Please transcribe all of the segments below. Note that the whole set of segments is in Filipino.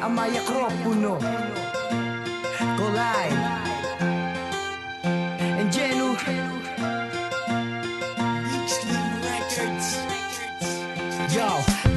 Amaya Cropuno, Collide and Genu Slim Records.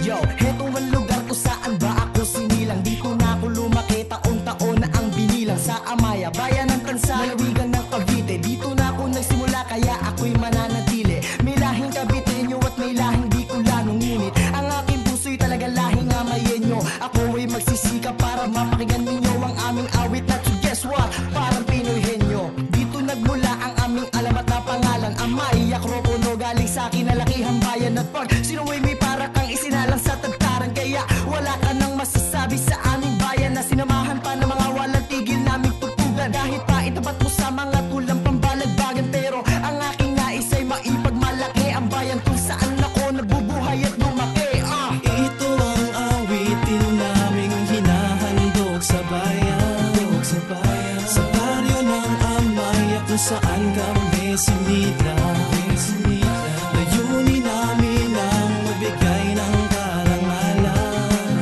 Yo, heto ang lugar kung saan ba ako sinilang. Dito na ako lumaki, taon-taon na ang binilang. Sa Amaya, bayan ng Tansa, lalawigan ng Cavite. Dito na ako nagsimula, kaya ako'y mananatili. May lahing Caviteño at may lahing Bicolano, ngunit ang aking puso'y talaga lahing Amayenyo. Ako ay magsisikap para mapakinggan ninyo ang aming awit na to guess what? Parang Pinoy henyo. Dito nagmula ang aming alamat na pangalan, Amaya Cropuno. Galing sa kinalakihang bayan at pag sinuway may para kang isinalang sa tagtaran. Kaya wala ka nang masasabi sa aming bayan na sinamahan pa ng mga walang tigil naming tutugan. Kahit pa itapat mo sa mga tulang pambalagbagan, pero ang aking nais ay maipagmalaki ang bayan kung saan ako nabubuhay at lumaki. Ito ang awitin naming hinahandog sa bayan, sa baryo ng Amaya kung saan kami sinidlang. Layunin namin ang magbigay ng karangalan,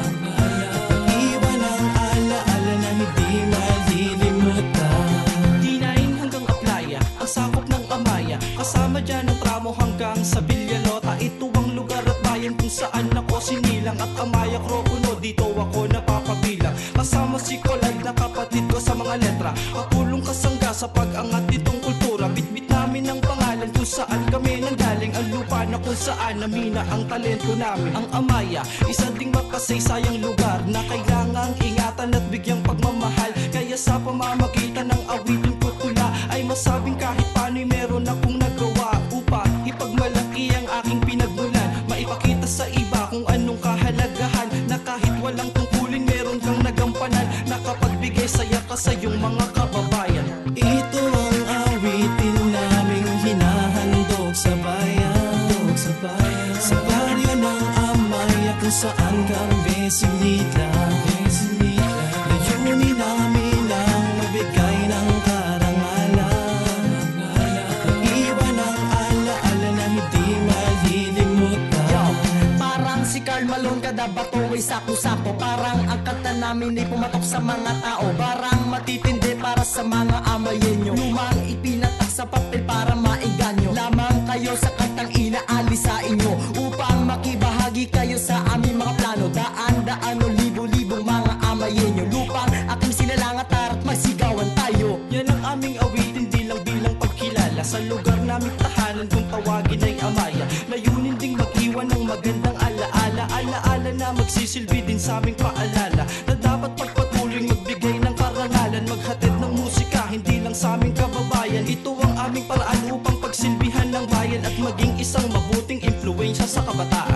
iwan ang alaala na hindi malilimutan. Dinain hanggang Aplaya, ang sakop ng Amaya, kasama dyan ang tramo hanggang sa Villalota. Ito ang lugar at bayan kung saan ako sinilang, at Amaya Cropuno, dito ako napapabilang. Kasama si Collide na kapatid ko sa mga letra, katulong kasangga sa pag-angat nitong kultura. Bitbit namin ang pangalan kung saan kami nanggaling, ang lupa na kung saan namina ang talento namin. Ang Amaya, isa ding makasaysayang lugar na kailangang ingatan at bigyang pagmamahal. Kaya sa pamamagitan ng awitin ko tula ay masabing kahit paano'y meron akong nagawa upang ipagmalaki ang aking pinagmulan. Maipakita sa iba kung anong kahalagahan, na kahit walang tungkulin meron kang nagampanan, nakapagbigay saya ka sa iyong mga kababayan. Ito ang awitin naming hinahandog sa bayan, sa baryo ng Amaya kung saan kami sinidlang. Layunin namin ang magbigay ng karangalan, iwan ang alaala na hindi malilimutan. Parang si Karl Malone, kada bato ay sako-sako. Parang ang kanta namin ay pumatok sa mga tao. Parang matitindi para sa mga Amayenyo. Lumang ipinatak sa papel para maiganyo. Lamang kayo sa kantang inaalis sa inyo, upang makibahagi kayo sa aming mga plano. Daan-daan o libo-libong mga Amayenyo, lupang aking sinalangat at masigawan tayo. Yan ang aming awitin, di lang bilang pagkilala sa lugar naming tahanan kung tawagin ay Amaya. Layunin ding mag-iwan ng magandang alaala, alaala na magsisilbi din sa aming paalala, na dapat pagpatuloy magbigay ng karangalan, maghatid ng musika hindi lang sa aming kababayan. Ito ang aming paraan upang pagsilbihan ng bayan at maging isang mabuting impluwensya sa kabataan.